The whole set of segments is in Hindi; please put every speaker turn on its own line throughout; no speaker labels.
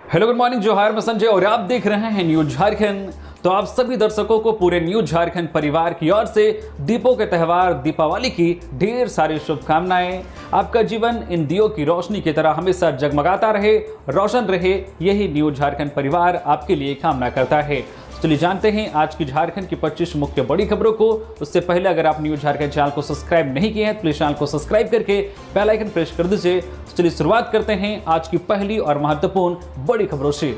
हेलो गुड मॉर्निंग, जोहार, मैं संजय और आप देख रहे हैं न्यूज झारखंड। तो आप सभी दर्शकों को पूरे न्यूज झारखंड परिवार की ओर से दीपों के त्यौहार दीपावली की ढेर सारी शुभकामनाएं। आपका जीवन इन दियों की रोशनी की तरह हमेशा जगमगाता रहे, रोशन रहे, यही न्यूज झारखंड परिवार आपके लिए कामना करता है। चलिए जानते हैं आज की झारखंड की 25 मुख्य बड़ी खबरों को। उससे पहले अगर आप न्यूज झारखंड चैनल को सब्सक्राइब नहीं किए हैं तो प्लीज चैनल को सब्सक्राइब करके बेल आइकन प्रेस कर दीजिए। चलिए शुरुआत करते हैं आज की पहली और महत्वपूर्ण बड़ी खबरों से।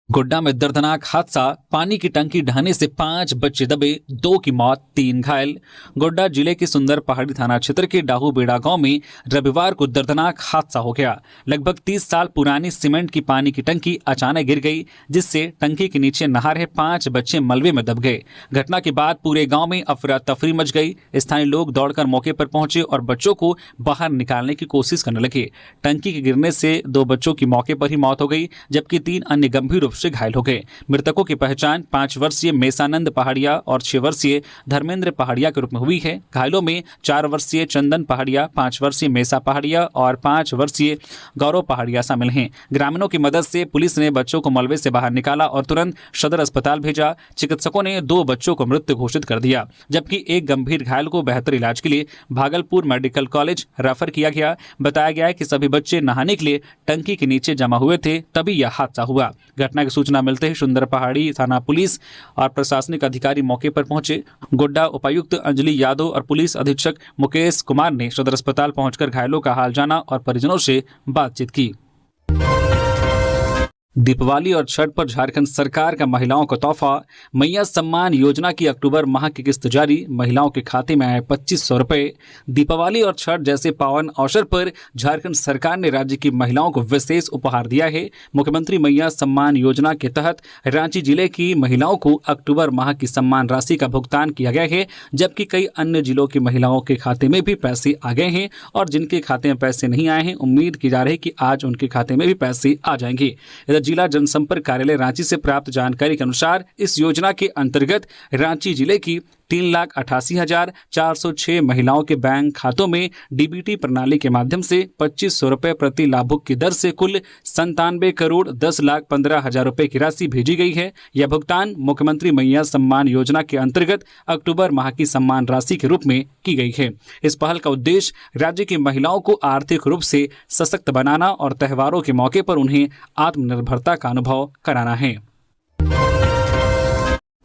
गोड्डा में दर्दनाक हादसा, पानी की टंकी ढहने से 5 बच्चे दबे, 2 की मौत, 3 घायल। गोड्डा जिले के सुंदर पहाड़ी थाना क्षेत्र के डाहूबेड़ा गांव में रविवार को दर्दनाक हादसा हो गया। लगभग 30 साल पुरानी सीमेंट की पानी की टंकी अचानक गिर गई, जिससे टंकी के नीचे नहा रहे 5 बच्चे मलबे में दब गए। घटना के बाद पूरे गाँव में अफरा तफरी मच गई। स्थानीय लोग दौड़कर मौके पर पहुंचे और बच्चों को बाहर निकालने की कोशिश करने लगे। टंकी के गिरने से 2 बच्चों की मौके पर ही मौत हो गई, जबकि 3 अन्य गंभीर रूप से घायल हो गए। मृतकों की पहचान 5 वर्षीय मेसानंद पहाड़िया और 6 वर्षीय धर्मेंद्र पहाड़िया के रूप में हुई है। घायलों में 4 वर्षीय चंदन पहाड़िया, 5 वर्षीय मेसा पहाड़िया और 5 वर्षीय गौरव पहाड़िया शामिल हैं। ग्रामीणों की मदद से पुलिस ने बच्चों को मलबे से बाहर निकाला और तुरंत सदर अस्पताल भेजा। चिकित्सकों ने 2 बच्चों को मृत घोषित कर दिया, जबकि एक गंभीर घायल को बेहतर इलाज के लिए भागलपुर मेडिकल कॉलेज रेफर किया गया। बताया गया है कि सभी बच्चे नहाने के लिए टंकी के नीचे जमा हुए थे, तभी यह हादसा हुआ। घटना की सूचना मिलते ही सुंदर पहाड़ी थाना पुलिस और प्रशासनिक अधिकारी मौके पर पहुंचे। गोड्डा उपायुक्त अंजलि यादव और पुलिस अधीक्षक मुकेश कुमार ने सदर अस्पताल पहुंचकर घायलों का हाल जाना और परिजनों से बातचीत की। दीपावली और छठ पर झारखंड सरकार का महिलाओं को तोहफा, मैया सम्मान योजना की अक्टूबर माह की किस्त जारी, महिलाओं के खाते में आए 2500 रुपए। दीपावली और छठ जैसे पावन अवसर पर झारखंड सरकार ने राज्य की महिलाओं को विशेष उपहार दिया है। मुख्यमंत्री मैया सम्मान योजना के तहत रांची जिले की महिलाओं को अक्टूबर माह की सम्मान राशि का भुगतान किया गया है, जबकि कई अन्य जिलों की महिलाओं के खाते में भी पैसे आ गए हैं और जिनके खाते में पैसे नहीं आए हैं, उम्मीद की जा रही है कि आज उनके खाते में भी पैसे आ जाएंगे। जिला जनसंपर्क कार्यालय रांची से प्राप्त जानकारी के अनुसार इस योजना के अंतर्गत रांची जिले की 3,88,406 महिलाओं के बैंक खातों में डीबीटी प्रणाली के माध्यम से 2500 रुपए प्रति लाभुक की दर से कुल 97,10,15,000 रुपए की राशि भेजी गई है। यह भुगतान मुख्यमंत्री मैया सम्मान योजना के अंतर्गत अक्टूबर माह की सम्मान राशि के रूप में की गई है। इस पहल का उद्देश्य राज्य की महिलाओं को आर्थिक रूप से सशक्त बनाना और त्योहारों के मौके पर उन्हें आत्मनिर्भरता का अनुभव कराना है।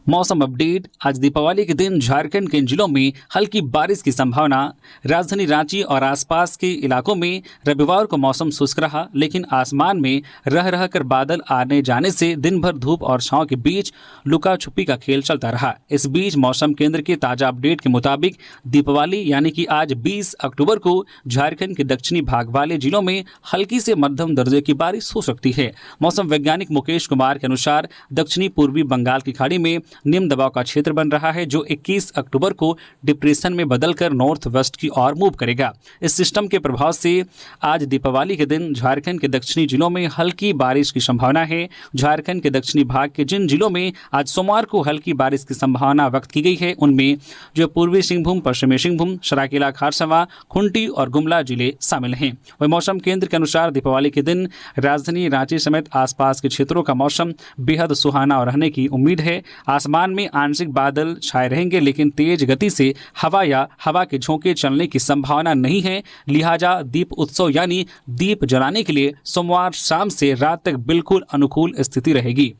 मौसम अपडेट। आज दीपावली के दिन झारखंड के जिलों में हल्की बारिश की संभावना। राजधानी रांची और आसपास के इलाकों में रविवार को मौसम शुष्क रहा, लेकिन आसमान में रह रह कर बादल आने जाने से दिन भर धूप और छांव के बीच लुका छुपी का खेल चलता रहा। इस बीच मौसम केंद्र के ताजा अपडेट के मुताबिक दीपावली यानी कि आज 20 अक्टूबर को झारखंड के दक्षिणी भाग वाले जिलों में हल्की से मध्यम दर्जे की बारिश हो सकती है। मौसम वैज्ञानिक मुकेश कुमार के अनुसार दक्षिणी पूर्वी बंगाल की खाड़ी में निम्न दबाव का क्षेत्र बन रहा है, जो 21 अक्टूबर को डिप्रेशन में बदलकर नॉर्थ वेस्ट की ओर मूव करेगा। इस सिस्टम के प्रभाव से आज दीपावली के दिन झारखंड के दक्षिणी जिलों में हल्की बारिश की संभावना है। झारखंड के दक्षिणी भाग के जिन जिलों में आज सोमवार को हल्की बारिश की संभावना व्यक्त की गई है, उनमें जो पूर्वी सिंहभूम, पश्चिमी सिंहभूम, सरायकेला खारसवा, खूंटी और गुमला जिले शामिल हैं। वही मौसम केंद्र के अनुसार दीपावली के दिन राजधानी रांची समेत आसपास के क्षेत्रों का मौसम बेहद सुहाना रहने की उम्मीद है। आसमान में आंशिक बादल छाए रहेंगे, लेकिन तेज गति से हवा या हवा के झोंके चलने की संभावना नहीं है। लिहाजा दीप उत्सव यानी दीप जलाने के लिए सोमवार शाम से रात तक बिल्कुल अनुकूल स्थिति रहेगी।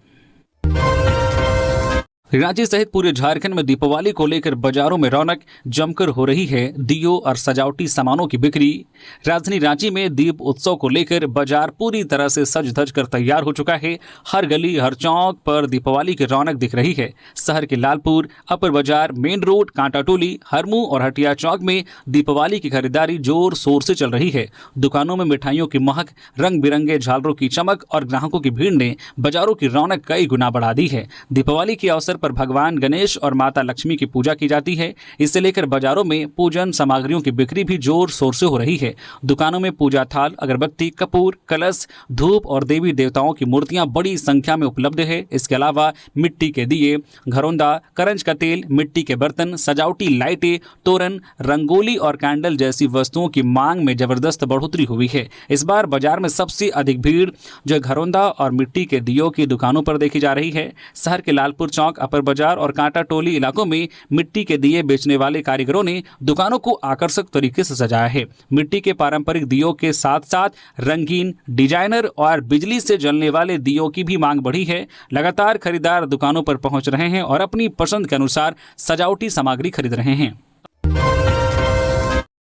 रांची सहित पूरे झारखंड में दीपावली को लेकर बाजारों में रौनक जमकर हो रही है। दियो और सजावटी सामानों की बिक्री। राजधानी रांची में दीप उत्सव को लेकर बाजार पूरी तरह से सज धज कर तैयार हो चुका है। हर गली हर चौक पर दीपावली की रौनक दिख रही है। शहर के लालपुर, अपर बाजार, मेन रोड, कांटाटोली, हरमू और हटिया चौक में दीपावली की खरीदारी जोर शोर से चल रही है। दुकानों में मिठाइयों की महक, रंग बिरंगे झालरों की चमक और ग्राहकों की भीड़ ने बाजारों की रौनक कई गुना बढ़ा दी है। दीपावली के अवसर पर भगवान गणेश और माता लक्ष्मी की पूजा की जाती है। इसे लेकर बाजारों में पूजन सामग्रियों की बिक्री भी जोर शोर से हो रही है। दुकानों में पूजा थाल, अगरबत्ती, कपूर, कलश, धूप और देवी देवताओं की मूर्तियां बड़ी संख्या में उपलब्ध है। इसके अलावा मिट्टी के दिए, घरौंदा, करंज का तेल, मिट्टी के बर्तन, सजावटी लाइटें, तोरण, रंगोली और कैंडल जैसी वस्तुओं की मांग में जबरदस्त बढ़ोतरी हुई है। इस बार बाजार में सबसे अधिक भीड़ जो घरौंदा और मिट्टी के दियों की दुकानों पर देखी जा रही है। शहर के लालपुर चौक, अपर बाजार और कांटा टोली इलाकों में मिट्टी के दिए बेचने वाले कारीगरों ने दुकानों को आकर्षक तरीके से सजाया है। मिट्टी के पारंपरिक दियों के साथ साथ रंगीन, डिजाइनर और बिजली से जलने वाले दियों की भी मांग बढ़ी है। लगातार खरीदार दुकानों पर पहुंच रहे हैं और अपनी पसंद के अनुसार सजावटी सामग्री खरीद रहे हैं।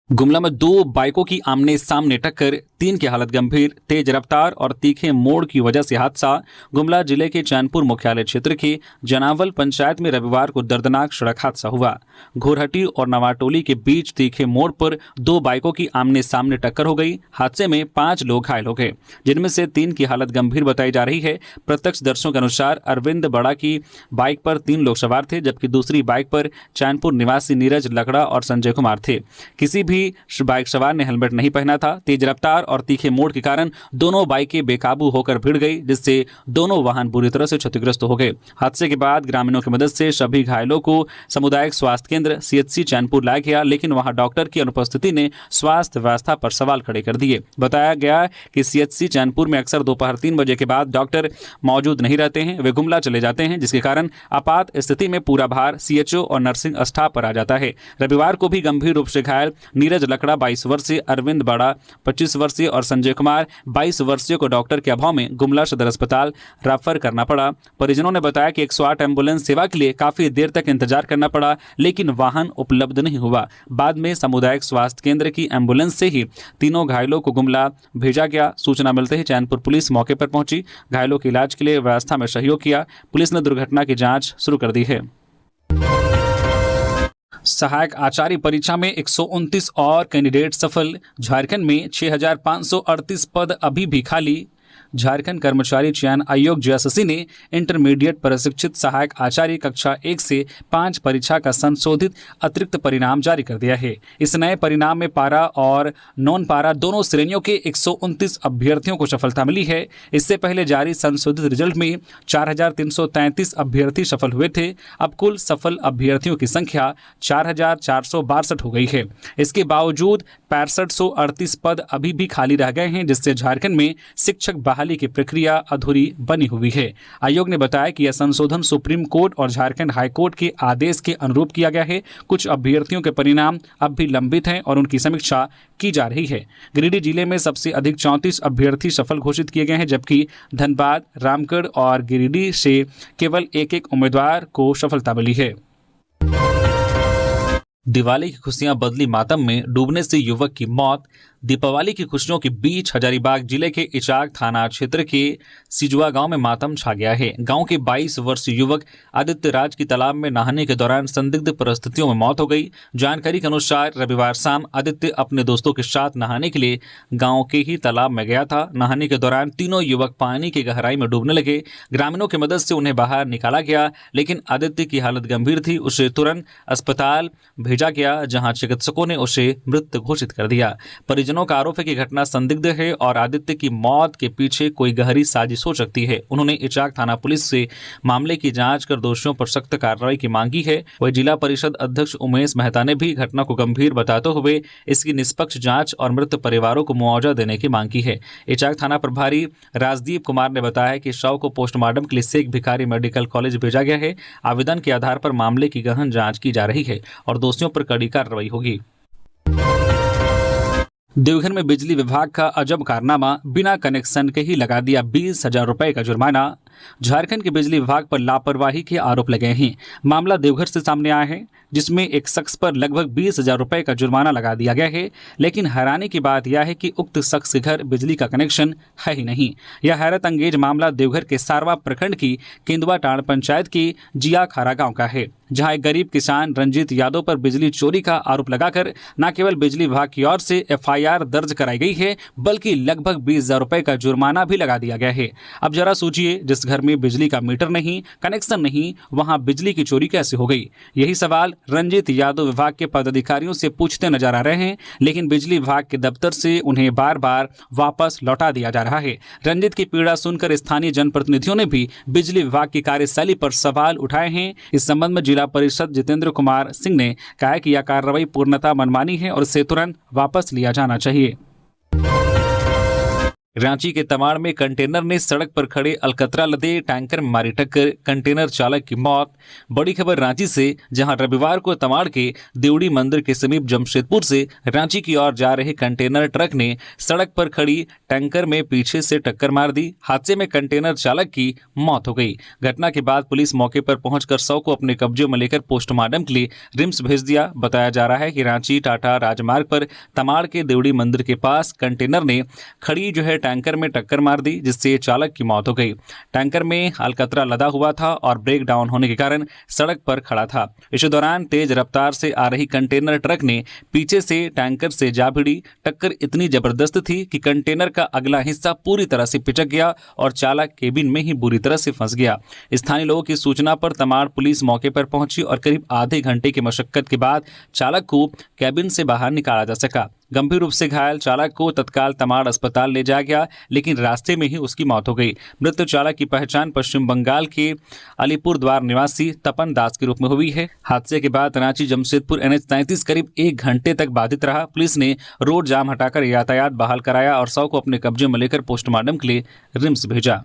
गुमला में 2 बाइकों की आमने सामने टक्कर, 3 की हालत गंभीर। तेज रफ्तार और तीखे मोड़ की वजह से हादसा। गुमला जिले के चैनपुर मुख्यालय क्षेत्र के जनावल पंचायत में रविवार को दर्दनाक सड़क हादसा हुआ। घोरहटी और नवाटोली के बीच तीखे मोड़ पर 2 बाइकों की आमने सामने टक्कर हो गई। हादसे में 5 लोग घायल हो गए, जिनमें से 3 की हालत गंभीर बताई जा रही है। प्रत्यक्षदर्शियों के अनुसार अरविंद बड़ा की बाइक पर 3 लोग सवार थे, जबकि दूसरी बाइक पर चैनपुर निवासी नीरज लकड़ा और संजय कुमार थे। किसी भी बाइक सवार ने हेलमेट नहीं पहना था। तेज रफ्तार और तीखे मोड़ के कारण दोनों बाइकें बेकाबू होकर भिड़ गई, जिससे दोनों वाहन बुरी तरह से क्षतिग्रस्त हो गए। हादसे के बाद ग्रामीणों की मदद से सभी घायलों को सामुदायिक स्वास्थ्य केंद्र CHC चैनपुर लाया गया, लेकिन वहां डॉक्टर की अनुपस्थिति ने स्वास्थ्य व्यवस्था पर सवाल खड़े कर दिए। बताया गया कि CHC चैनपुर में अक्सर दोपहर 3 बजे के बाद डॉक्टर मौजूद नहीं रहते हैं, वे गुमला चले जाते हैं, जिसके कारण आपात स्थिति में पूरा भार CHO और नर्सिंग स्टाफ पर आ जाता है। रविवार को भी गंभीर रूप से घायल नीरज लकड़ा 22 वर्षीय, अरविंद बड़ा 25 वर्षीय और संजय कुमार 22 वर्षीय को डॉक्टर के अभाव में गुमला सदर अस्पताल रेफर करना पड़ा। परिजनों ने बताया कि 108 एम्बुलेंस सेवा के लिए काफी देर तक इंतजार करना पड़ा, लेकिन वाहन उपलब्ध नहीं हुआ। बाद में सामुदायिक स्वास्थ्य केंद्र की एम्बुलेंस से ही तीनों घायलों को गुमला भेजा गया। सूचना मिलते ही चैनपुर पुलिस मौके पर पहुंची, घायलों के इलाज के लिए व्यवस्था में सहयोग किया। पुलिस ने दुर्घटना की जांच शुरू कर दी है। सहायक आचार्य परीक्षा में 129 और कैंडिडेट सफल। झारखंड में 6538 पद अभी भी खाली। झारखंड कर्मचारी चयन आयोग JSC ने इंटरमीडिएट प्रशिक्षित सहायक आचार्य कक्षा 1 से 5 परीक्षा का संशोधित अतिरिक्त परिणाम जारी कर दिया है। इस नए परिणाम में पारा और नॉन पारा दोनों श्रेणियों के 129 अभ्यर्थियों को सफलता मिली है। इससे पहले जारी संशोधित रिजल्ट में 4333 अभ्यर्थी सफल हुए थे। अब कुल सफल अभ्यर्थियों की संख्या 4462 हो गई है। इसके बावजूद 6538 पद अभी भी खाली रह गए हैं, जिससे झारखंड में शिक्षक बहाली की प्रक्रिया अधूरी बनी हुई है। आयोग ने बताया कि यह संशोधन सुप्रीम कोर्ट और झारखंड हाई कोर्ट के आदेश के अनुरूप किया गया है। कुछ अभ्यर्थियों के परिणाम अब भी लंबित हैं और उनकी समीक्षा की जा रही है। गिरिडीह जिले में सबसे अधिक 34 अभ्यर्थी सफल घोषित किए गए हैं, जबकि धनबाद, रामगढ़ और गिरिडीह से केवल एक उम्मीदवार को सफलता मिली है। दिवाली की खुशियां बदली मातम में, डूबने से युवक की मौत। दीपावली की खुशियों के बीच हजारीबाग जिले के इचाक थाना क्षेत्र के सिजुआ गांव में मातम छा गया है। गांव के 22 वर्षीय युवक आदित्य राज की तालाब में नहाने के दौरान संदिग्ध परिस्थितियों में मौत हो गई। जानकारी के अनुसार रविवार शाम आदित्य अपने दोस्तों के साथ नहाने के लिए गांव के ही तालाब में गया था। नहाने के दौरान तीनों युवक पानी की गहराई में डूबने लगे। ग्रामीणों की मदद से उन्हें बाहर निकाला गया, लेकिन आदित्य की हालत गंभीर थी। उसे तुरंत अस्पताल भेजा गया, जहां चिकित्सकों ने उसे मृत घोषित कर दिया। परिजनों का आरोप है कि घटना संदिग्ध है और आदित्य की मौत के पीछे कोई गहरी साजिश हो सकती है। उन्होंने इचाक थाना पुलिस से मामले की जांच कर दोषियों पर सख्त कार्रवाई की मांगी है। वही जिला परिषद अध्यक्ष उमेश मेहता ने भी घटना को गंभीर बताते हुए इसकी निष्पक्ष जांच और मृत परिवारों को मुआवजा देने की मांग की है। इचाक थाना प्रभारी राजदीप कुमार ने बताया कि शव को पोस्टमार्टम के लिए शेख भिखारी मेडिकल कॉलेज भेजा गया है। आवेदन के आधार पर मामले की गहन जांच की जा रही है और दोषियों पर कड़ी कार्रवाई होगी। देवघर में बिजली विभाग का अजब कारनामा, बिना कनेक्शन के ही लगा दिया 20,000 रुपए का जुर्माना। झारखंड के बिजली विभाग पर लापरवाही के आरोप लगे हैं। मामला देवघर से सामने आया है, जिसमें एक शख्स पर लगभग 20,000 रुपए का जुर्माना लगा दिया गया है। लेकिन हैरानी की बात यह है कि उक्त शख्स के घर बिजली का कनेक्शन है ही नहीं। यह हैरत अंगेज मामला देवघर के सारवा प्रखंड की केंदुआ टांड पंचायत की जिया खारा गाँव का है, जहां एक गरीब किसान रंजीत यादव पर बिजली चोरी का आरोप लगाकर न केवल बिजली विभाग की ओर से FIR दर्ज कराई गई है, बल्कि लगभग 20,000 रुपए का जुर्माना भी लगा दिया गया है। अब जरा सोचिए, जिस घर में बिजली का मीटर नहीं, कनेक्शन नहीं, वहां बिजली की चोरी कैसे हो गई? यही सवाल रंजित यादव विभाग के पदाधिकारियों से पूछते नजर आ रहे हैं, लेकिन बिजली विभाग के दफ्तर से उन्हें बार बार वापस लौटा दिया जा रहा है। रंजित की पीड़ा सुनकर स्थानीय जनप्रतिनिधियों ने भी बिजली विभाग की कार्यशैली पर सवाल उठाए हैं। इस संबंध में जिला परिषद जितेंद्र कुमार सिंह ने कहा है कि यह कार्रवाई पूर्णतः मनमानी है और इसे तुरंत वापस लिया जाना चाहिए। रांची के तमाड़ में कंटेनर ने सड़क पर खड़े अलकतरा लदे टैंकर में मारी टक्कर, कंटेनर चालक की मौत। बड़ी खबर रांची से, जहां रविवार को तमाड़ के देवड़ी मंदिर के समीप जमशेदपुर से रांची की ओर जा रहे कंटेनर ट्रक ने सड़क पर खड़ी टैंकर में पीछे से टक्कर मार दी। हादसे में कंटेनर चालक की मौत हो गई। घटना के बाद पुलिस मौके पर पहुंचकर शव को अपने कब्जे में लेकर पोस्टमार्टम के लिए रिम्स भेज दिया। बताया जा रहा है कि रांची टाटा राजमार्ग पर तमाड़ के देवड़ी मंदिर के पास कंटेनर ने खड़ी टैंकर में टक्कर मार दी, जिससे चालक की मौत हो गई। टैंकर में अलकतरा लदा हुआ था और ब्रेक डाउन होने के कारण सड़क पर खड़ा था। इस दौरान तेज रफ्तार से आ रही कंटेनर ट्रक ने पीछे से टैंकर से जा भिड़ी। टक्कर इतनी जबरदस्त थी कि कंटेनर का अगला हिस्सा पूरी तरह से पिचक गया और चालक केबिन में ही बुरी तरह से फंस गया। स्थानीय लोगों की सूचना पर तमाड़ पुलिस मौके पर पहुंची और करीब आधे घंटे की मशक्कत के बाद चालक को केबिन से बाहर निकाला जा सका। गंभीर रूप से घायल चालक को तत्काल तमाड़ अस्पताल ले जाया गया, लेकिन रास्ते में ही उसकी मौत हो गई। मृत चालक की पहचान पश्चिम बंगाल के अलीपुर द्वार निवासी तपन दास के रूप में हुई है। हादसे के बाद रांची जमशेदपुर NH-33 करीब 1 घंटे तक बाधित रहा। पुलिस ने रोड जाम हटाकर यातायात बहाल कराया और शव को अपने कब्जे में लेकर पोस्टमार्टम के लिए रिम्स भेजा।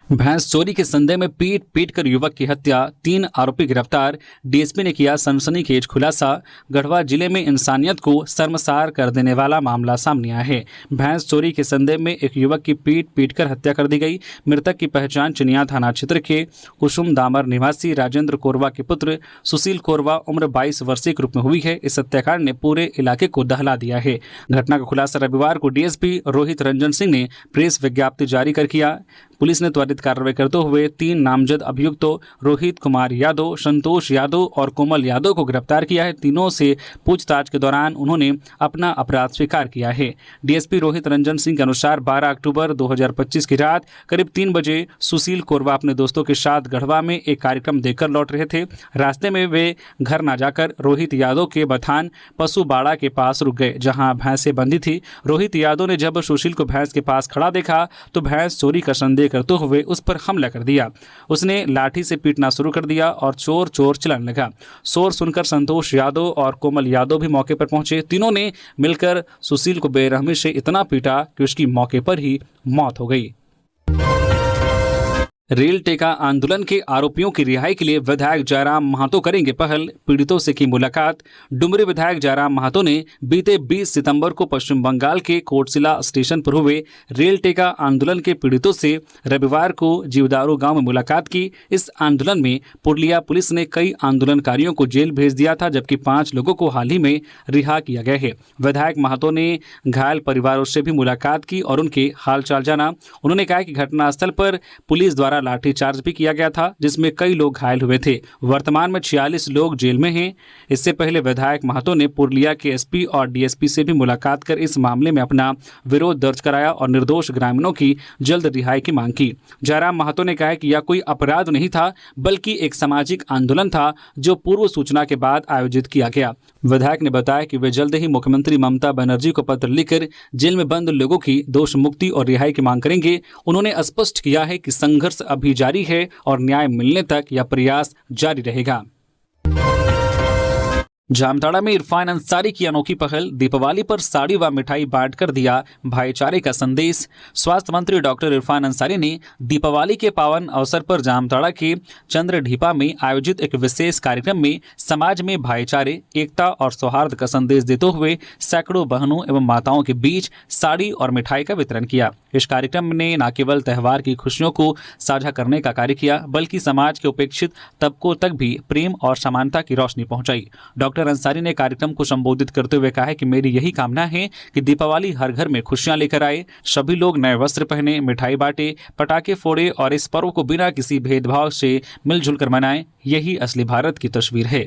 भैंस चोरी के संदेह में पीट कर युवक की हत्या, 3 आरोपी गिरफ्तार। डीएसपी ने किया सनसनीखेज खुलासा। गढ़वा जिले में इंसानियत को शर्मसार कर देने वाला मामला सामने आया है। भैंस चोरी के संदेह में एक युवक की पीट कर हत्या कर दी गई। मृतक की पहचान चिनिया थाना क्षेत्र के कुसुम दामर निवासी राजेंद्र कोरवा के पुत्र सुशील कोरवा उम्र 22 वर्षीय के रूप में हुई है। इस हत्याकांड ने पूरे इलाके को दहला दिया है। घटना का खुलासा रविवार को डीएसपी रोहित रंजन सिंह ने प्रेस विज्ञप्ति जारी कर किया। पुलिस ने त्वरित कार्रवाई करते हुए 3 नामजद अभियुक्तों रोहित कुमार यादव, संतोष यादव और कोमल यादव को गिरफ्तार किया है। तीनों से पूछताछ के दौरान उन्होंने अपना अपराध स्वीकार किया है। डीएसपी रोहित रंजन सिंह के अनुसार 12 अक्टूबर 2025 की रात करीब 3 बजे सुशील कोरवा अपने दोस्तों के साथ गढ़वा में एक कार्यक्रम देखकर लौट रहे थे। रास्ते में वे घर न जाकर रोहित यादव के बथान पशु बाड़ा के पास रुक गए, जहां भैंसें बंधी थी। रोहित यादव ने जब सुशील को भैंस के पास खड़ा देखा तो भैंस चोरी का संदेह करते हुए उस पर हमला कर दिया। उसने लाठी से पीटना शुरू कर दिया और चोर चोर चिल्लाने लगा। शोर सुनकर संतोष यादव और कोमल यादव भी मौके पर पहुंचे। तीनों ने मिलकर सुशील को बेरहमी से इतना पीटा कि उसकी मौके पर ही मौत हो गई। रेल टेका आंदोलन के आरोपियों की रिहाई के लिए विधायक जयराम महतो करेंगे पहल, पीड़ितों से की मुलाकात। डुमरी विधायक जयराम महतो ने बीते 20 सितंबर को पश्चिम बंगाल के कोटशिला स्टेशन पर हुए रेल टेका आंदोलन के पीड़ितों से रविवार को जीवदारू गांव में मुलाकात की। इस आंदोलन में पुरलिया पुलिस ने कई आंदोलनकारियों को जेल भेज दिया था, जबकि 5 लोगों को हाल ही में रिहा किया गया है। विधायक महतो ने घायल परिवारों से भी मुलाकात की और उनके हालचाल जाना। उन्होंने कहा कि घटनास्थल पर पुलिस द्वारा लाठीचार्ज भी किया गया था, जिसमें कई लोग घायल हुए थे। वर्तमान में 46 लोग जेल में हैं। इससे पहले विधायक महतो ने पुरलिया के एसपी और डीएसपी से भी मुलाकात कर इस मामले में अपना विरोध दर्ज कराया और निर्दोष ग्रामीणों की जल्द रिहाई की मांग की। जयराम महतो ने कहा कि यह कोई अपराध नहीं था, बल्कि एक सामाजिक आंदोलन था जो पूर्व सूचना के बाद आयोजित किया गया। विधायक ने बताया कि वे जल्द ही मुख्यमंत्री ममता बनर्जी को पत्र लिखकर जेल में बंद लोगों की दोष मुक्ति और रिहाई की मांग करेंगे। उन्होंने स्पष्ट किया है कि संघर्ष अभी जारी है और न्याय मिलने तक यह प्रयास जारी रहेगा। जामताड़ा में इरफान अंसारी की अनोखी पहल, दीपावली पर साड़ी व मिठाई बांट कर दिया भाईचारे का संदेश। स्वास्थ्य मंत्री डॉक्टर इरफान अंसारी ने दीपावली के पावन अवसर पर जामताड़ा के चंद्रढीपा में आयोजित एक विशेष कार्यक्रम में समाज में भाईचारे, एकता और सौहार्द का संदेश देते हुए सैकड़ों बहनों एवं माताओं के बीच साड़ी और मिठाई का वितरण किया। इस कार्यक्रम ने न केवल त्यौहार की खुशियों को साझा करने का कार्य किया, बल्कि समाज के उपेक्षित तबकों तक भी प्रेम और समानता की रोशनी पहुंचाई। डॉक्टर अंसारी ने कार्यक्रम को संबोधित करते हुए कहा कि मेरी यही कामना है कि दीपावली हर घर में खुशियां लेकर आए, सभी लोग नए वस्त्र पहने, मिठाई बांटे, पटाखे फोड़े और इस पर्व को बिना किसी भेदभाव से मिलजुल कर मनाएं। यही असली भारत की तस्वीर है।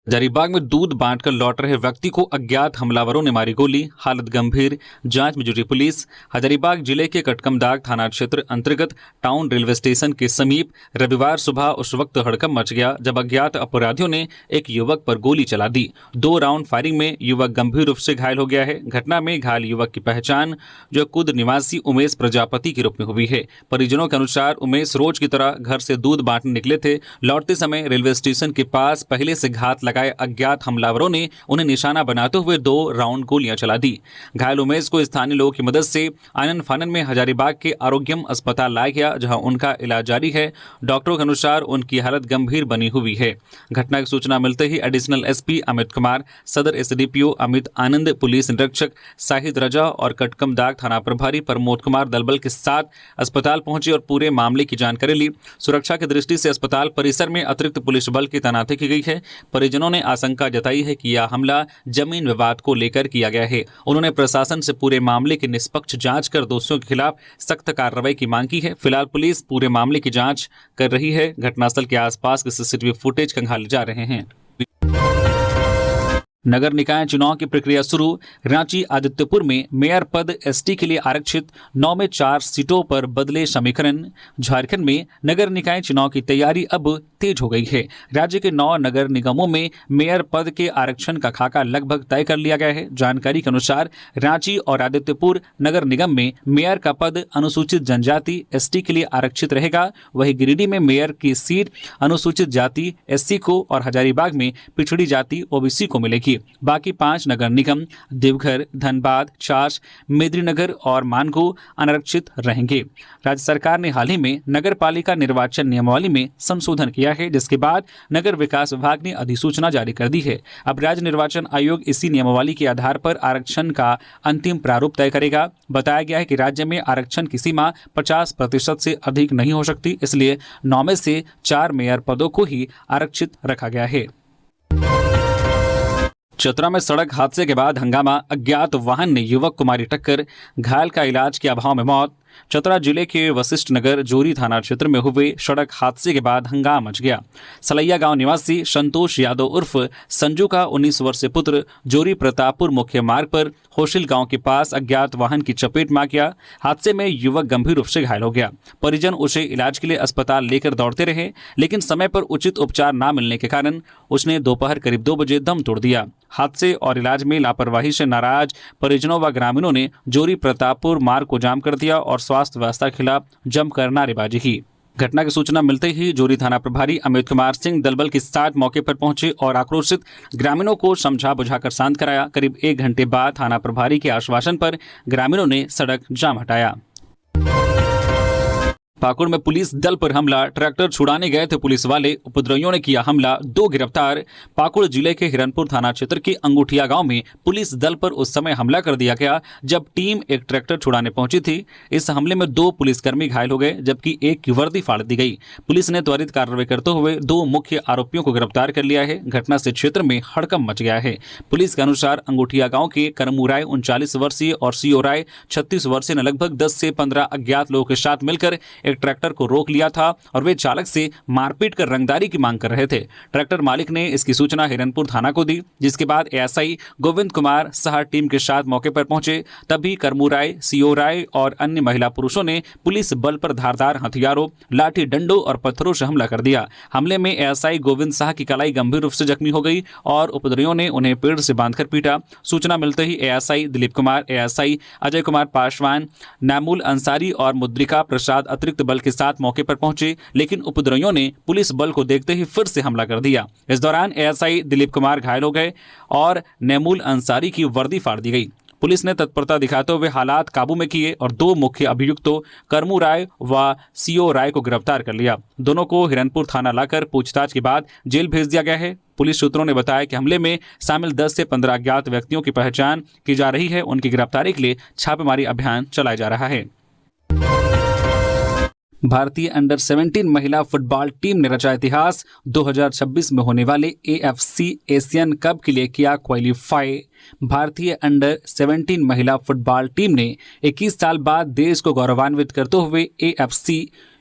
हजारीबाग में दूध बांटकर लौट रहे व्यक्ति को अज्ञात हमलावरों ने मारी गोली, हालत गंभीर, जांच में जुटी पुलिस। हजारीबाग जिले के कटकमदाग थाना क्षेत्र अंतर्गत टाउन रेलवे स्टेशन के समीप रविवार सुबह उस वक्त हड़कंप मच गया जब अज्ञात अपराधियों ने एक युवक पर गोली चला दी। 2 राउंड फायरिंग में युवक गंभीर रूप से घायल हो गया है। घटना में घायल युवक की पहचान जो कुद निवासी उमेश प्रजापति के रूप में हुई है। परिजनों के अनुसार उमेश रोज की तरह घर से दूध बांटने निकले थे। लौटते समय रेलवे स्टेशन के पास पहले से घात लगाए अज्ञात हमलावरों ने उन्हें निशाना बनाते हुए 2 राउंड गोलियां चला दी। घायल उमेश को स्थानीय लोगों की मदद से आनन फानन में हजारीबाग के आरोग्यम अस्पताल लाया गया, जहां उनका इलाज जारी है। डॉक्टरों के अनुसार उनकी हालत गंभीर बनी हुई है। घटना की सूचना मिलते ही एडिशनल एसपी अमित कुमार, सदर एसडीपीओ अमित आनंद, पुलिस निरीक्षक शाहिद रजा और कटकमदाग थाना प्रभारी प्रमोद कुमार दलबल के साथ अस्पताल पहुंचे और पूरे मामले की जानकारी ली। सुरक्षा की दृष्टि से अस्पताल परिसर में अतिरिक्त पुलिस बल की तैनाती की गई है। परिजनों ने आशंका जताई है कि यह हमला जमीन विवाद को लेकर किया गया है। उन्होंने प्रशासन से पूरे मामले की निष्पक्ष जांच कर दोषियों के खिलाफ सख्त कार्रवाई की मांग की है। फिलहाल पुलिस पूरे मामले की जांच कर रही है। घटनास्थल के आसपास के सीसीटीवी फुटेज खंगाले जा रहे हैं। नगर निकाय चुनाव की प्रक्रिया शुरू। रांची आदित्यपुर में मेयर पद एसटी के लिए आरक्षित 9 में 4 सीटों पर बदले समीकरण। झारखंड में नगर निकाय चुनाव की तैयारी अब तेज हो गई है। राज्य के 9 नगर निगमों में मेयर पद के आरक्षण का खाका लगभग तय कर लिया गया है। जानकारी के अनुसार रांची और आदित्यपुर नगर निगम में मेयर का पद अनुसूचित जनजाति एसटी के लिए आरक्षित रहेगा। वहीं गिरिडीह में मेयर की सीट अनुसूचित जाति एससी को और हजारीबाग में पिछड़ी जाति ओबीसी को मिलेगी। बाकी 5 नगर निगम देवघर, धनबाद, चास, मेदिनीनगर और मानगो अनारक्षित रहेंगे। राज्य सरकार ने हाल ही में नगर पालिका निर्वाचन नियमावली में संशोधन किया है, जिसके बाद नगर विकास विभाग ने अधिसूचना जारी कर दी है। अब राज्य निर्वाचन आयोग इसी नियमावली के आधार पर आरक्षण का अंतिम प्रारूप तय करेगा। बताया गया है कि राज्य में आरक्षण की सीमा 50% से अधिक नहीं हो सकती, इसलिए 9 में से 4 मेयर पदों को ही आरक्षित रखा गया है। चतरा में सड़क हादसे के बाद हंगामा, अज्ञात वाहन ने युवक को मारी टक्कर, घायल का इलाज के अभाव में मौत। चतरा जिले के वशिष्ठ नगर जोरी थाना क्षेत्र में हुए सड़क हादसे के बाद हंगामा मच गया। सलैया गांव निवासी संतोष यादव उर्फ संजू का 19 वर्षीय पुत्र जोरी प्रतापपुर मुख्य मार्ग पर होशिल गांव के पास अज्ञात वाहन की चपेट में आ गया। हादसे में युवक गंभीर रूप से घायल हो गया। परिजन उसे इलाज के लिए अस्पताल लेकर दौड़ते रहे, लेकिन समय पर उचित उपचार न मिलने के कारण उसने दोपहर करीब 2 बजे दम तोड़ दिया। हादसे और इलाज में लापरवाही से नाराज परिजनों व ग्रामीणों ने जोरी प्रतापपुर मार्ग को जाम कर दिया और स्वास्थ्य व्यवस्था के खिलाफ जमकर नारेबाजी की। घटना की सूचना मिलते ही जोरी थाना प्रभारी अमित कुमार सिंह दलबल के साथ मौके पर पहुंचे और आक्रोशित ग्रामीणों को समझा बुझाकर शांत कराया। करीब 1 घंटे बाद थाना प्रभारी के आश्वासन पर ग्रामीणों ने सड़क जाम हटाया। पाकुड़ में पुलिस दल पर हमला, ट्रैक्टर छुड़ाने गए थे पुलिस वाले, उपद्रवियों ने किया हमला, 2 गिरफ्तार। पाकुड़ जिले के हिरनपुर थाना क्षेत्र के अंगूठिया गांव में पुलिस दल पर उस समय हमला कर दिया गया जब टीम एक ट्रैक्टर छुड़ाने पहुंची थी। इस हमले में 2 पुलिसकर्मी घायल हो गए, जबकि एक की वर्दी फाड़ दी गई। पुलिस ने त्वरित कार्रवाई करते हुए 2 मुख्य आरोपियों को गिरफ्तार कर लिया है। घटना से क्षेत्र में हड़कंप मच गया है। पुलिस के अनुसार अंगूठिया गाँव के करमू राय 39 वर्षीय और सीओ राय 36 वर्षीय ने लगभग 10 से 15 अज्ञात लोगों के साथ मिलकर ट्रैक्टर को रोक लिया था और वे चालक से मारपीट कर रंगदारी की मांग कर रहे थे। ट्रैक्टर मालिक ने इसकी सूचना हिरनपुर थाना को दी, जिसके बाद एएसआई गोविंद कुमार साह टीम के साथ मौके पर पहुंचे। तभी करमू राय, सीओ राय और अन्य महिला पुरुषों ने पुलिस बल पर धारदार हथियारों, लाठी डंडों और पत्थरों से हमला कर दिया। हमले में एएसआई गोविंद साह की कलाई गंभीर रूप से जख्मी हो गई और उपद्रवियों ने उन्हें पेड़ से बांधकर पीटा। सूचना मिलते ही एएसआई दिलीप कुमार, एएसआई अजय कुमार पासवान, नैमुल अंसारी और मुद्रिका प्रसाद अतिरिक्त बल के साथ मौके पर पहुंचे, लेकिन उपद्रवियों ने पुलिस बल को देखते ही फिर से हमला कर दिया। इस दौरान एएसआई दिलीप कुमार घायल हो गए और नैमुल अंसारी की वर्दी फाड़ दी गई। पुलिस ने तत्परता दिखाते हुए हालात काबू में किए और 2 मुख्य अभियुक्तों करमू राय व सीओ राय को गिरफ्तार कर लिया। दोनों को हिरनपुर थाना लाकर पूछताछ के बाद जेल भेज दिया गया है। पुलिस सूत्रों ने बताया कि हमले में शामिल 10 से 15 अज्ञात व्यक्तियों की पहचान की जा रही है। उनकी गिरफ्तारी के लिए छापेमारी अभियान चलाया जा रहा है। भारतीय अंडर 17 महिला फुटबॉल टीम ने रचा इतिहास। 2026 में होने वाले AFC एशियन कप के लिए किया क्वालिफाई। भारतीय अंडर 17 महिला फुटबॉल टीम ने 21 साल बाद देश को गौरवान्वित करते हुए AFC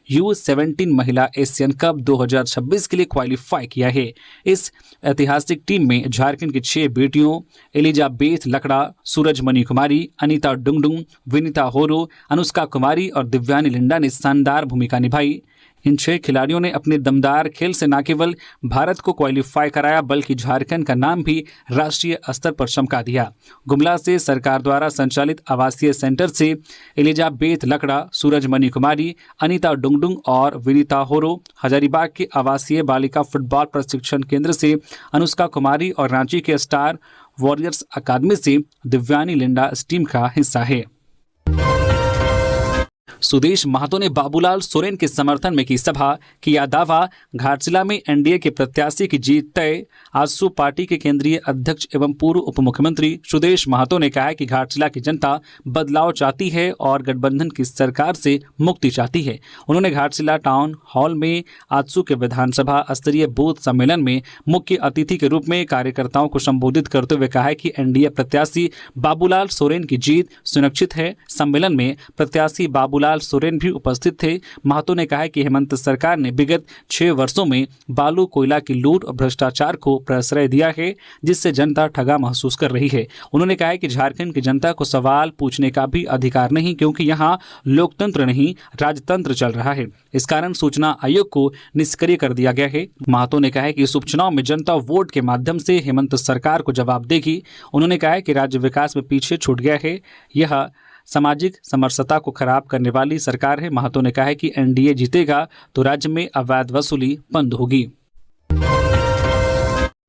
U17 महिला एशियन कप 2026 के लिए क्वालिफाई किया है। इस ऐतिहासिक टीम में झारखंड की 6 बेटियों एलिजाबेथ लकड़ा, सूरजमणि कुमारी, अनीता डुंगडुंग, विनीता होरो, अनुष्का कुमारी और दिव्यानी लिंडा ने शानदार भूमिका निभाई। इन 6 खिलाड़ियों ने अपने दमदार खेल से न केवल भारत को क्वालिफाई कराया बल्कि झारखंड का नाम भी राष्ट्रीय स्तर पर चमका दिया। गुमला से सरकार द्वारा संचालित आवासीय सेंटर से एलिजाबेथ लकड़ा, सूरजमणि कुमारी, अनीता डुंगडुंग और विनीता होरो, हजारीबाग के आवासीय बालिका फुटबॉल प्रशिक्षण केंद्र से अनुष्का कुमारी और रांची के स्टार वॉरियर्स अकादमी से दिव्यानी लिंडा इस टीम का हिस्सा है। सुदेश महतो ने बाबूलाल सोरेन के समर्थन में की सभा, किया दावा, घाटशिला में एनडीए के प्रत्याशी की जीत तय। आजसू पार्टी के केंद्रीय अध्यक्ष एवं पूर्व उप मुख्यमंत्री सुदेश महतो ने कहा कि घाटशिला की जनता बदलाव चाहती है और गठबंधन की सरकार से मुक्ति चाहती है। उन्होंने घाटशिला टाउन हॉल में आजसू के विधानसभा स्तरीय बूथ सम्मेलन में मुख्य अतिथि के रूप में कार्यकर्ताओं को संबोधित करते हुए कहा कि एनडीए प्रत्याशी बाबूलाल सोरेन की जीत सुनिश्चित है। सम्मेलन में प्रत्याशी बाबूलाल सोरेन भी उपस्थित थे। महतो ने कहा कि हेमंत सरकार ने विगत 6 वर्षों में बालू कोयला की लूट और भ्रष्टाचार को प्रश्रय दिया है, जिससे जनता ठगा महसूस कर रही है। उन्होंने कहा कि झारखंड की जनता को सवाल पूछने का भी अधिकार नहीं, क्योंकि यहाँ लोकतंत्र नहीं राजतंत्र चल रहा है। इस कारण सूचना आयोग को निष्क्रिय कर दिया गया है। महतो ने कहा कि इस उपचुनाव में जनता वोट के माध्यम से हेमंत सरकार को जवाब देगी। उन्होंने कहा कि राज्य विकास में पीछे छूट गया है, यह सामाजिक समरसता को खराब करने वाली सरकार है। महतो ने कहा है कि एनडीए जीतेगा तो राज्य में अवैध वसूली बंद होगी।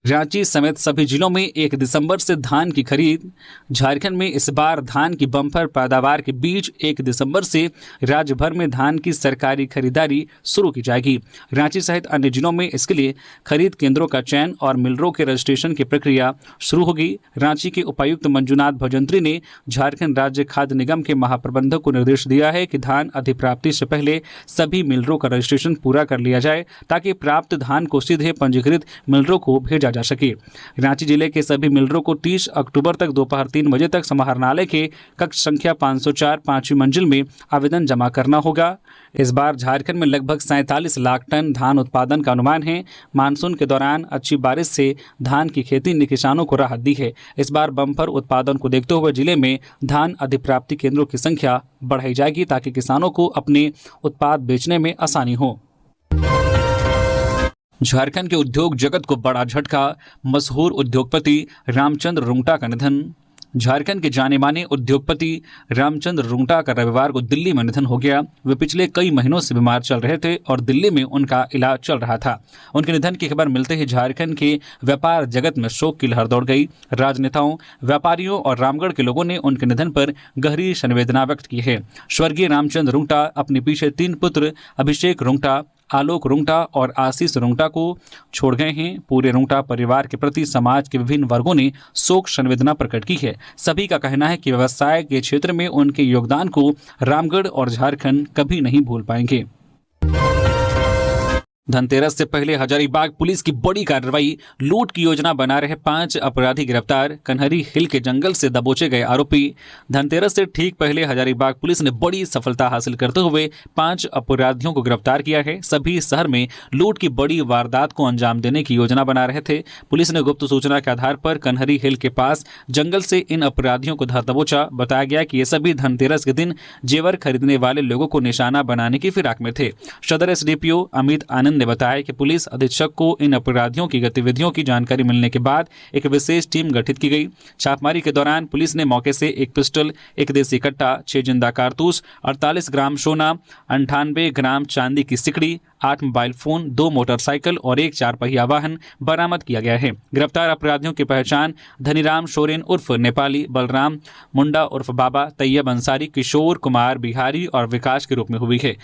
रांची समेत सभी जिलों में 1 दिसंबर से धान की खरीद। झारखंड में इस बार धान की बम्पर पैदावार के बीच 1 दिसंबर से राज्य भर में धान की सरकारी खरीदारी शुरू की जाएगी। रांची सहित अन्य जिलों में इसके लिए खरीद केंद्रों का चयन और मिलरों के रजिस्ट्रेशन की प्रक्रिया शुरू होगी। रांची के उपायुक्त मंजुनाथ भजंत्री ने झारखंड राज्य खाद्य निगम के महाप्रबंधक को निर्देश दिया है कि धान अधिप्राप्ति से पहले सभी मिलरों का रजिस्ट्रेशन पूरा कर लिया जाए, ताकि प्राप्त धान को सीधे पंजीकृत मिलरों को भेजा जा सके। रांची जिले के सभी मिलरों को 30 अक्टूबर तक दोपहर 3 बजे तक समाहरणालय के कक्ष संख्या 504 5वीं मंजिल में आवेदन जमा करना होगा। इस बार झारखंड में लगभग 47 लाख टन धान उत्पादन का अनुमान है। मानसून के दौरान अच्छी बारिश से धान की खेती ने किसानों को राहत दी है। इस बार बम्पर उत्पादन को देखते हुए जिले में धान अधिप्राप्ति केंद्रों की संख्या बढ़ाई जाएगी, ताकि किसानों को अपने उत्पाद बेचने में आसानी हो। झारखंड के उद्योग जगत को बड़ा झटका, मशहूर उद्योगपति रामचंद्र रुंगटा का निधन। झारखंड के जाने माने उद्योगपति रामचंद्र रुंगटा का रविवार को दिल्ली में निधन हो गया। वे पिछले कई महीनों से बीमार चल रहे थे और दिल्ली में उनका इलाज चल रहा था। उनके निधन की खबर मिलते ही झारखंड के व्यापार जगत में शोक की लहर दौड़ गई। राजनेताओं, व्यापारियों और रामगढ़ के लोगों ने उनके निधन पर गहरी संवेदना व्यक्त की है। स्वर्गीय रामचंद्र रुंगटा अपने पीछे 3 पुत्र अभिषेक रुंगटा, आलोक रुंगटा और आशीष रुंगटा को छोड़ गए हैं। पूरे रुंगटा परिवार के प्रति समाज के विभिन्न वर्गों ने शोक संवेदना प्रकट की है। सभी का कहना है कि व्यवसाय के क्षेत्र में उनके योगदान को रामगढ़ और झारखंड कभी नहीं भूल पाएंगे। धनतेरस से पहले हजारीबाग पुलिस की बड़ी कार्रवाई, लूट की योजना बना रहे 5 अपराधी गिरफ्तार। कन्हरी हिल के जंगल से दबोचे गए आरोपी। धनतेरस से ठीक पहले हजारीबाग पुलिस ने बड़ी सफलता हासिल करते हुए 5 अपराधियों को गिरफ्तार किया है। सभी शहर में लूट की बड़ी वारदात को अंजाम देने की योजना बना रहे थे। पुलिस ने गुप्त सूचना के आधार पर कन्हरी हिल के पास जंगल से इन अपराधियों को दबोचा। बताया गया कि ये सभी धनतेरस के दिन जेवर खरीदने वाले लोगों को निशाना बनाने की फिराक में थे। सदर एसडीपीओ अमित आनंद ने बताया कि पुलिस अधीक्षक को इन अपराधियों की गतिविधियों की जानकारी मिलने के बाद एक विशेष टीम गठित की गई। छापेमारी के दौरान पुलिस ने मौके से 1 पिस्टल, 1 देसी कट्टा, 6 जिंदा कारतूस, 48 ग्राम सोना, 98 ग्राम चांदी की सिकड़ी, 8 मोबाइल फोन, 2 मोटरसाइकिल और 1 4 पहिया वाहन बरामद किया गया है। गिरफ्तार अपराधियों की पहचान धनीराम सोरेन उर्फ नेपाली, बलराम मुंडा उर्फ बाबा, तैयब अंसारी, किशोर कुमार बिहारी और विकास के रूप में हुई है।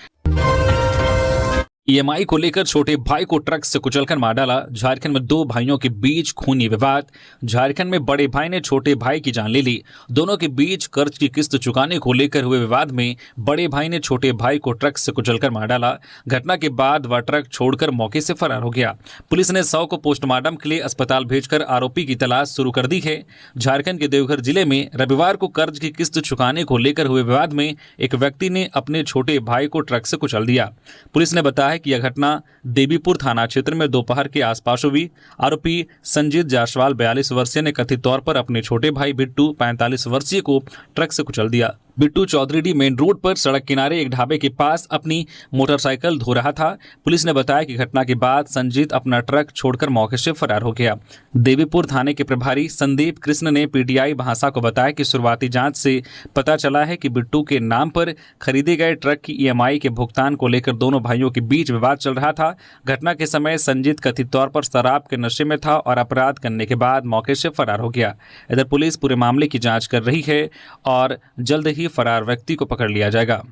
ईएमआई को लेकर छोटे भाई को ट्रक से कुचलकर मार डाला। झारखंड में दो भाइयों के बीच खूनी विवाद। झारखंड में बड़े भाई ने छोटे भाई की जान ले ली। दोनों के बीच कर्ज की किस्त चुकाने को लेकर हुए विवाद में बड़े भाई ने छोटे भाई को ट्रक से कुचलकर मार डाला। घटना के बाद वह ट्रक छोड़कर मौके से फरार हो गया। पुलिस ने शव को पोस्टमार्टम के लिए अस्पताल भेजकर आरोपी की तलाश शुरू कर दी है। झारखंड के देवघर जिले में रविवार को कर्ज की किस्त चुकाने को लेकर हुए विवाद में एक व्यक्ति ने अपने छोटे भाई को ट्रक से कुचल दिया। पुलिस ने बताया कि यह घटना देवीपुर थाना क्षेत्र में दोपहर के आसपास हुई। आरोपी संजीत जायसवाल 42 वर्षीय ने कथित तौर पर अपने छोटे भाई बिट्टू 45 वर्षीय को ट्रक से कुचल दिया। बिट्टू चौधरी मेन रोड पर सड़क किनारे एक ढाबे के पास अपनी मोटरसाइकिल धो रहा था। पुलिस ने बताया कि घटना के बाद संजीत अपना ट्रक छोड़कर मौके से फरार हो गया। देवीपुर थाने के प्रभारी संदीप कृष्ण ने पीटीआई भाषा को बताया कि शुरुआती जांच से पता चला है कि बिट्टू के नाम पर खरीदे गए ट्रक की ईएमआई के भुगतान को लेकर दोनों भाइयों के बीच विवाद चल रहा था। घटना के समय संजीत कथित तौर पर शराब के नशे में था और अपराध करने के बाद मौके से फरार हो गया। इधर पुलिस पूरे मामले की जांच कर रही है और जल्द ही फरार व्यक्ति को पकड़ लिया जाएगा।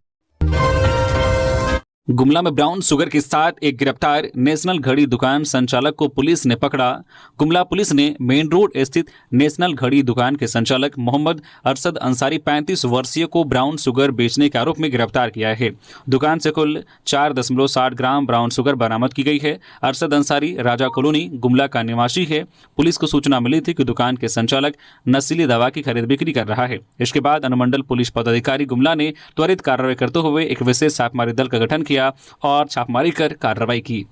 गुमला में ब्राउन शुगर के साथ एक गिरफ्तार नेशनल घड़ी दुकान संचालक को पुलिस ने पकड़ा। गुमला पुलिस ने मेन रोड स्थित नेशनल घड़ी दुकान के संचालक मोहम्मद अरशद अंसारी 35 वर्षीय को ब्राउन शुगर बेचने के आरोप में गिरफ्तार किया है। दुकान से कुल 4.60 ग्राम ब्राउन शुगर बरामद की गई है। अरशद अंसारी राजा कॉलोनी गुमला का निवासी है। पुलिस को सूचना मिली थी कि दुकान के संचालक नशीली दवा की खरीद बिक्री कर रहा है। इसके बाद अनुमंडल पुलिस पदाधिकारी गुमला ने त्वरित कार्रवाई करते हुए एक विशेष छापामारी दल का गठन किया और छापेमारी कर कार्रवाई की।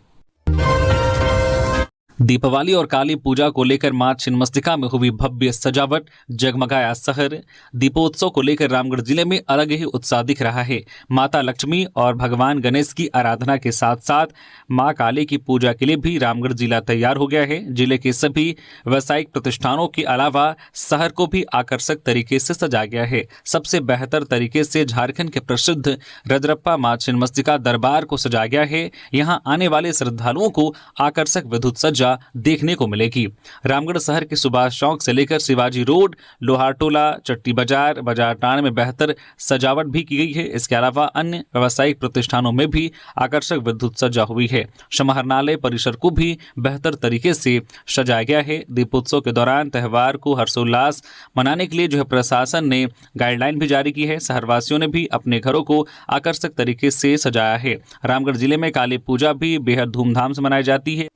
दीपावली और काली पूजा को लेकर मां छिन्नमस्तिका में हुई भव्य सजावट, जगमगाया शहर। दीपोत्सव को लेकर रामगढ़ जिले में अलग ही उत्साह दिख रहा है। माता लक्ष्मी और भगवान गणेश की आराधना के साथ साथ मां काली की पूजा के लिए भी रामगढ़ जिला तैयार हो गया है। जिले के सभी व्यावसायिक प्रतिष्ठानों के अलावा शहर को भी आकर्षक तरीके से सजाया गया है। सबसे बेहतर तरीके से झारखंड के प्रसिद्ध रजरप्पा मां छिन्नमस्तिका दरबार को सजाया गया है। यहाँ आने वाले श्रद्धालुओं को आकर्षक विद्युत सज्जा देखने को मिलेगी। रामगढ़ शहर के सुभाष चौक से लेकर शिवाजी रोड, लोहारटोला, चट्टी बाजार, बाजार टाण में बेहतर सजावट भी की गई है। इसके अलावा अन्य व्यावसायिक प्रतिष्ठानों में भी आकर्षक विद्युत सज्जा हुई है। समाहरणालय परिसर को भी बेहतर तरीके से सजाया गया है। दीपोत्सव के दौरान त्यौहार को हर्षोल्लास मनाने के लिए प्रशासन ने गाइडलाइन भी जारी की है। शहरवासियों ने भी अपने घरों को आकर्षक तरीके से सजाया है। रामगढ़ जिले में काली पूजा भी बेहद धूमधाम से मनाई जाती है।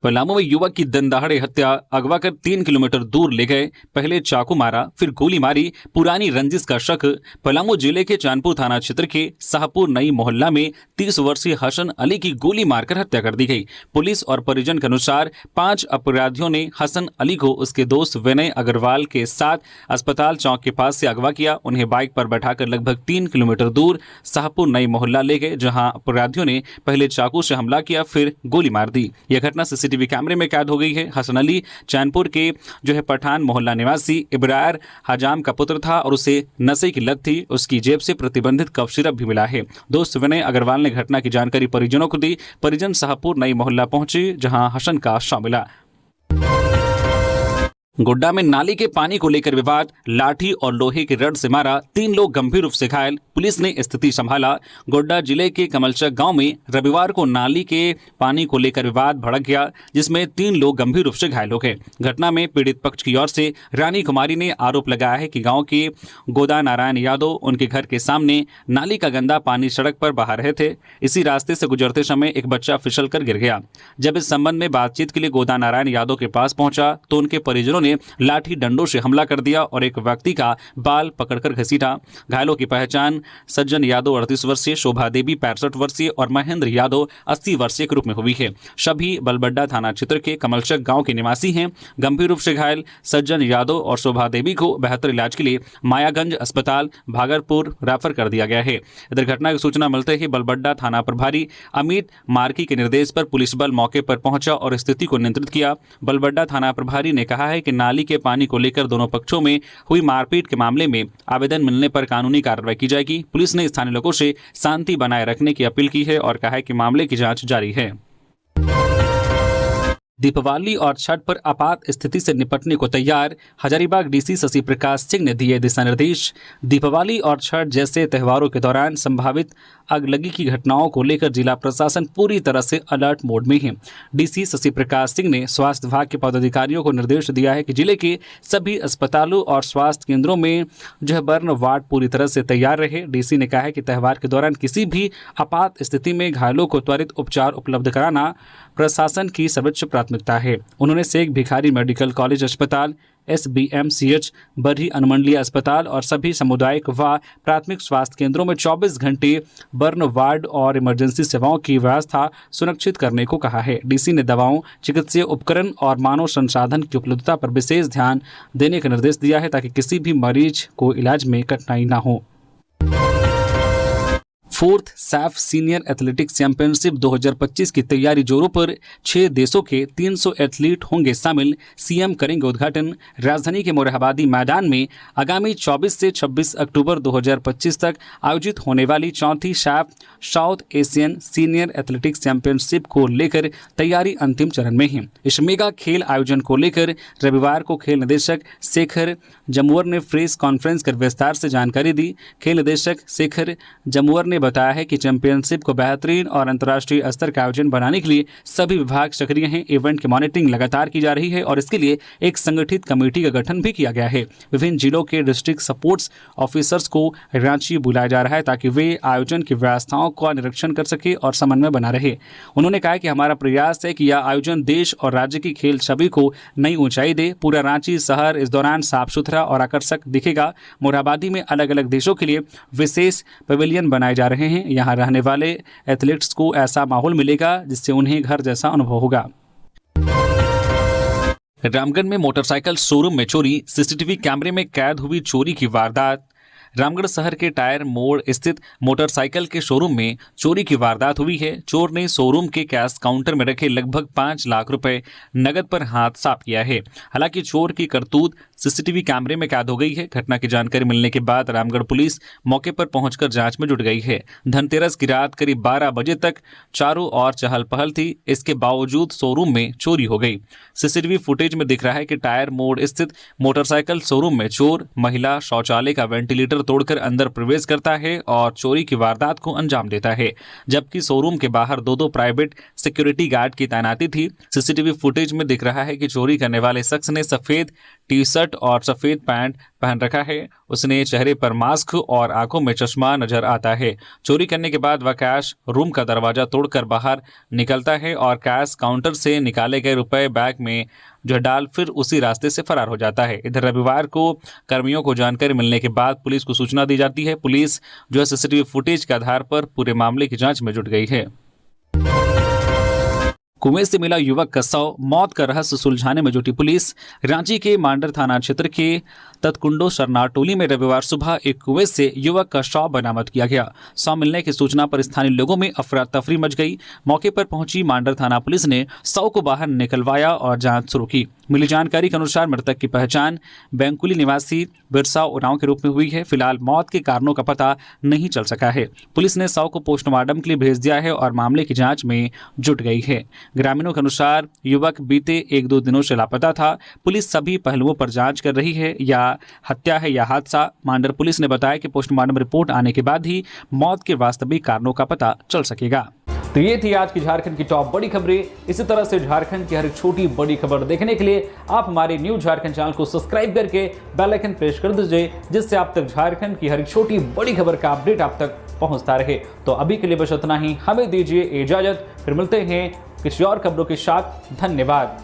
पलामू में युवक की दंदाहड़े हत्या, अगवा कर 3 किलोमीटर दूर ले गए, पहले चाकू मारा फिर गोली मारी, पुरानी रंजिश का शक। पलामू जिले के चांदपुर थाना क्षेत्र के शाहपुर नई मोहल्ला में 30 वर्षीय हसन अली की गोली मारकर हत्या कर दी गई। पुलिस और परिजन के अनुसार 5 अपराधियों ने हसन अली को उसके दोस्त विनय अग्रवाल के साथ अस्पताल चौक के पास से अगवा किया। उन्हें बाइक पर बैठाकर लगभग 3 किलोमीटर दूर शाहपुर नई मोहल्ला ले गए, जहां अपराधियों ने पहले चाकू से हमला किया फिर गोली मार दी। यह घटना सीसीटीवी कैमरे में कैद हो गई है। हसन अली चैनपुर के पठान मोहल्ला निवासी इब्रार हजाम का पुत्र था और उसे नशे की लत थी। उसकी जेब से प्रतिबंधित कफ सिरप भी मिला है। दोस्त विनय अग्रवाल ने घटना की जानकारी परिजनों को दी। परिजन शाहपुर नई मोहल्ला पहुंचे, जहां हसन का शव मिला। गोड्डा में नाली के पानी को लेकर विवाद, लाठी और लोहे के रड से मारा, 3 लोग गंभीर रूप से घायल, पुलिस ने स्थिति संभाला। गोड्डा जिले के कमलचक गांव में रविवार को नाली के पानी को लेकर विवाद भड़क गया, जिसमें 3 लोग गंभीर रूप से घायल हो गए। घटना में पीड़ित पक्ष की ओर से रानी कुमारी ने आरोप लगाया है कि गांव के गोदा नारायण यादव उनके घर के सामने नाली का गंदा पानी सड़क पर बहा रहे थे। इसी रास्ते से गुजरते समय एक बच्चा फिसल कर गिर गया। जब इस संबंध में बातचीत के लिए गोदा नारायण यादव के पास पहुंचा तो उनके परिजनों लाठी डंडों से हमला कर दिया और एक व्यक्ति का बाल पकड़कर घसीटा। घायलों की पहचान सज्जन यादव 38 वर्षीय, शोभा देवी 65 वर्षीय और महेंद्र यादव 80 वर्षीय के रूप में हुई है। सभी बलबड्डा थाना क्षेत्र के कमलचक गांव के निवासी हैं। गंभीर रूप से घायल सज्जन यादव और शोभा देवी को बेहतर इलाज के लिए मायागंज अस्पताल भागलपुर रेफर कर दिया गया है। इधर घटना की सूचना मिलते ही बलबड्डा थाना प्रभारी अमित मार्की के निर्देश पर पुलिस बल मौके पर पहुंचा और स्थिति को नियंत्रित किया। बलबड्डा थाना प्रभारी ने कहा है कि नाली के पानी को लेकर दोनों पक्षों में हुई मारपीट के मामले में आवेदन मिलने पर कानूनी कार्रवाई की जाएगी। पुलिस ने स्थानीय लोगों से शांति बनाए रखने की अपील की है और कहा है कि मामले की जांच जारी है। दीपावली और छठ पर आपात स्थिति से निपटने को तैयार, हजारीबाग डीसी शशि प्रकाश सिंह ने दिए दिशा निर्देश। दीपावली और छठ जैसे त्योहारों के दौरान संभावित अगलगी की घटनाओं को लेकर जिला प्रशासन पूरी तरह से अलर्ट मोड में है। डीसी शशि प्रकाश सिंह ने स्वास्थ्य विभाग के पदाधिकारियों को निर्देश दिया है कि जिले के सभी अस्पतालों और स्वास्थ्य केंद्रों में बर्न वार्ड पूरी तरह से तैयार रहे। डीसी ने कहा है कि त्यौहार के दौरान किसी भी आपात स्थिति में घायलों को त्वरित उपचार उपलब्ध कराना प्रशासन की सर्वोच्च प्राथमिकता है। उन्होंने शेख भिखारी मेडिकल कॉलेज अस्पताल, SBMCH, बरही अनुमंडलीय अस्पताल और सभी सामुदायिक व प्राथमिक स्वास्थ्य केंद्रों में 24 घंटे बर्न वार्ड और इमरजेंसी सेवाओं की व्यवस्था सुनिश्चित करने को कहा है। डीसी ने दवाओं, चिकित्सीय उपकरण और मानव संसाधन की उपलब्धता पर विशेष ध्यान देने का निर्देश दिया है ताकि किसी भी मरीज को इलाज में कठिनाई न हो। 4th Saif senior athletics championship 2025 की तैयारी जोरों पर। 6 देशों के 300 एथलीट होंगे शामिल, सीएम करेंगे उद्घाटन। राजधानी के मोरहाबादी मैदान में आगामी 24 से 26 अक्टूबर 2025 तक आयोजित होने वाली 4थी SAFF South Asian senior athletics championship को लेकर तैयारी अंतिम चरण में है। इस मेगा खेल आयोजन को लेकर रविवार को खेल निदेशक शेखर जमुअर ने प्रेस कॉन्फ्रेंस कर विस्तार से जानकारी दी। खेल निदेशक शेखर जमुअर ने बताया है कि चैंपियनशिप को बेहतरीन और अंतर्राष्ट्रीय स्तर का आयोजन बनाने के लिए सभी विभाग सक्रिय हैं। इवेंट की मॉनिटरिंग लगातार की जा रही है और इसके लिए एक संगठित कमेटी का गठन भी किया गया है। विभिन्न जिलों के डिस्ट्रिक्ट सपोर्ट्स ऑफिसर्स को रांची बुलाया जा रहा है ताकि वे आयोजन की व्यवस्थाओं का निरीक्षण कर सके और समन्वय बना रहे। उन्होंने कहा कि हमारा प्रयास है कि यह आयोजन देश और राज्य की खेल छवि को नई ऊंचाई दे। पूरा रांची शहर इस दौरान साफ सुथरा और आकर्षक दिखेगा। मोरहाबादी में अलग अलग देशों के लिए विशेष पवेलियन बनाए जा रहे हैं। यहाँ रहने वाले एथलीट्स को ऐसा माहौल मिलेगा जिससे उन्हें घर जैसा अनुभव होगा। रामगढ़ में मोटरसाइकिल शोरूम में चोरी, सीसीटीवी कैमरे में कैद हुई चोरी की वारदात। रामगढ़ शहर के टायर मोड़ स्थित मोटरसाइकिल के शोरूम में चोरी की वारदात हुई है। चोर ने शोरूम के कैश काउंटर में रखे लगभग 5 लाख रुपए नगद पर हाथ साफ किया है। हालांकि चोर की करतूत सीसीटीवी कैमरे में कैद हो गई है। घटना की जानकारी मिलने के बाद रामगढ़ पुलिस मौके पर पहुंचकर जांच में जुट गई है। धनतेरस की रात करीब 12 बजे तक चारों ओर चहल पहल थी, इसके बावजूद शोरूम में चोरी हो गई। सीसीटीवी फुटेज में दिख रहा है कि टायर मोड़ स्थित मोटरसाइकिल शोरूम में चोर महिला शौचालय का वेंटिलेटर तोड़कर अंदर प्रवेश करता है और चोरी की वारदात को अंजाम देता है, जबकि शोरूम के बाहर 2 प्राइवेट सिक्योरिटी गार्ड की तैनाती थी। सीसीटीवी फुटेज में दिख रहा है कि चोरी करने वाले शख्स ने सफेद टी-शर्ट और सफेद पैंट पहन रखा है। उसने चेहरे पर मास्क और आंखों में चश्मा नजर आता है। चोरी करने के बाद वह कैश रूम का दरवाजा तोड़कर बाहर निकलता है और कैश काउंटर से निकाले गए रुपए बैग में डाल फिर उसी रास्ते से फरार हो जाता है। इधर रविवार को कर्मियों को जानकारी मिलने के बाद पुलिस को सूचना दी जाती है। पुलिस सीसीटीवी फुटेज के आधार पर पूरे मामले की जांच में जुट गई है। कुएं से मिला युवक का शव, मौत का रहस्य सुलझाने में जुटी पुलिस। रांची के मांडर थाना क्षेत्र के ततकुंडो सरनार टोली में रविवार सुबह एक कुएं से युवक का शव बरामद किया गया। शव मिलने की सूचना पर स्थानीय लोगों में अफरा तफरी मच गई। मौके पर पहुंची मांडर थाना पुलिस ने शव को बाहर निकलवाया और जांच शुरू की। मिली जानकारी के अनुसार मृतक की पहचान बैंकुली निवासी बिरसा उरांव के रूप में हुई है। फिलहाल मौत के कारणों का पता नहीं चल सका है। पुलिस ने शव को पोस्टमार्टम के लिए भेज दिया है और मामले की जांच में जुट गई है। ग्रामीणों के अनुसार युवक बीते 1-2 दिनों से लापता था। पुलिस सभी पहलुओं पर जांच कर रही है, या हत्या है या हादसा। मांडर पुलिस ने बताया कि पोस्टमार्टम रिपोर्ट आने के बाद ही मौत के वास्तविक कारणों का पता चल सकेगा। तो ये थी आज की झारखंड की टॉप बड़ी खबरें। इसी तरह से झारखंड की हर छोटी बड़ी खबर देखने के लिए आप हमारे न्यूज़ झारखंड चैनल को सब्सक्राइब करके बेल आइकन प्रेस कर दीजिए, जिससे आप तक झारखंड की हर छोटी बड़ी खबर का अपडेट आप तक पहुंचता रहे। तो अभी के लिए बस इतना ही, हमें दीजिए इजाजत, फिर मिलते हैं किसी और खबरों के साथ। धन्यवाद।